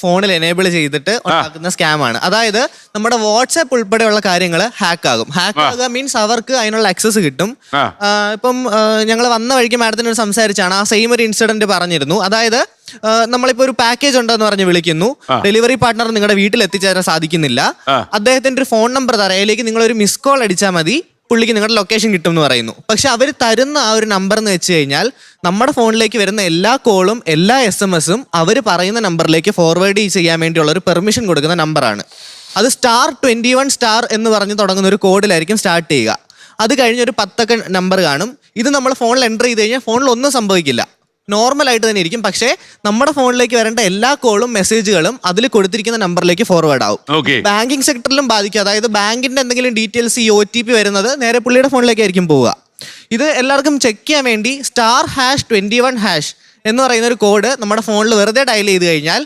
ഫോണിൽ എനേബിൾ ചെയ്തിട്ട് ഉണ്ടാക്കുന്ന സ്കാം ആണ്. അതായത് നമ്മുടെ വാട്സാപ്പ് ഉൾപ്പെടെയുള്ള കാര്യങ്ങൾ ഹാക്ക് ആകും. ഹാക്ക് ആകുക മീൻസ് അവർക്ക് അതിനുള്ള ആക്സസ് കിട്ടും. ഇപ്പം ഞങ്ങൾ വന്ന വഴിക്ക് മാഡത്തിനോട് സംസാരിച്ചാണ് ആ സെയിം ഒരു ഇൻസിഡന്റ് പറഞ്ഞിരുന്നു. അതായത് നമ്മളിപ്പോ ഒരു പാക്കേജ് ഉണ്ടെന്ന് പറഞ്ഞ് വിളിക്കുന്നു, ഡെലിവറി പാർട്ട്ണർ നിങ്ങളുടെ വീട്ടിൽ എത്തിച്ചേരാൻ സാധിക്കുന്നില്ല. അദ്ദേഹത്തിന്റെ ഒരു ഫോൺ നമ്പർ തരാം, അതിലേക്ക് നിങ്ങൾ ഒരു മിസ് കോൾ അടിച്ചാൽ മതി, പുള്ളിക്ക് നിങ്ങളുടെ ലൊക്കേഷൻ കിട്ടും എന്ന് പറയുന്നു. പക്ഷെ അവർ തരുന്ന ആ ഒരു നമ്പർ എന്ന് വെച്ച് കഴിഞ്ഞാൽ നമ്മുടെ ഫോണിലേക്ക് വരുന്ന എല്ലാ കോളും എല്ലാ SMS-ഉം അവർ പറയുന്ന നമ്പറിലേക്ക് ഫോർവേഡ് ചെയ്യാൻ വേണ്ടിയുള്ള ഒരു പെർമിഷൻ കൊടുക്കുന്ന നമ്പറാണ്. അത് *21* എന്ന് പറഞ്ഞ് തുടങ്ങുന്ന ഒരു കോഡിലായിരിക്കും സ്റ്റാർട്ട് ചെയ്യുക. അത് കഴിഞ്ഞ് ഒരു 10 നമ്പർ കാണും. ഇത് നമ്മൾ ഫോണിൽ എൻ്റർ ചെയ്ത് കഴിഞ്ഞാൽ ഫോണിൽ ഒന്നും സംഭവിക്കില്ല, നോർമലായിട്ട് തന്നെ ഇരിക്കും. പക്ഷേ നമ്മുടെ ഫോണിലേക്ക് വരേണ്ട എല്ലാ കോളും മെസ്സേജുകളും അതിൽ കൊടുത്തിരിക്കുന്ന നമ്പറിലേക്ക് ഫോർവേഡ് ആവും. ബാങ്കിങ് സെക്ടറിലും ബാധിക്കും. അതായത് ബാങ്കിന്റെ എന്തെങ്കിലും ഡീറ്റെയിൽസ്, ഈ OTP വരുന്നത് നേരെ പുള്ളിയുടെ ഫോണിലേക്കായിരിക്കും പോവുക. ഇത് എല്ലാവർക്കും ചെക്ക് ചെയ്യാൻ വേണ്ടി *#21# എന്ന് പറയുന്ന ഒരു കോഡ് നമ്മുടെ ഫോണിൽ വെറുതെ ഡയൽ ചെയ്ത് കഴിഞ്ഞാൽ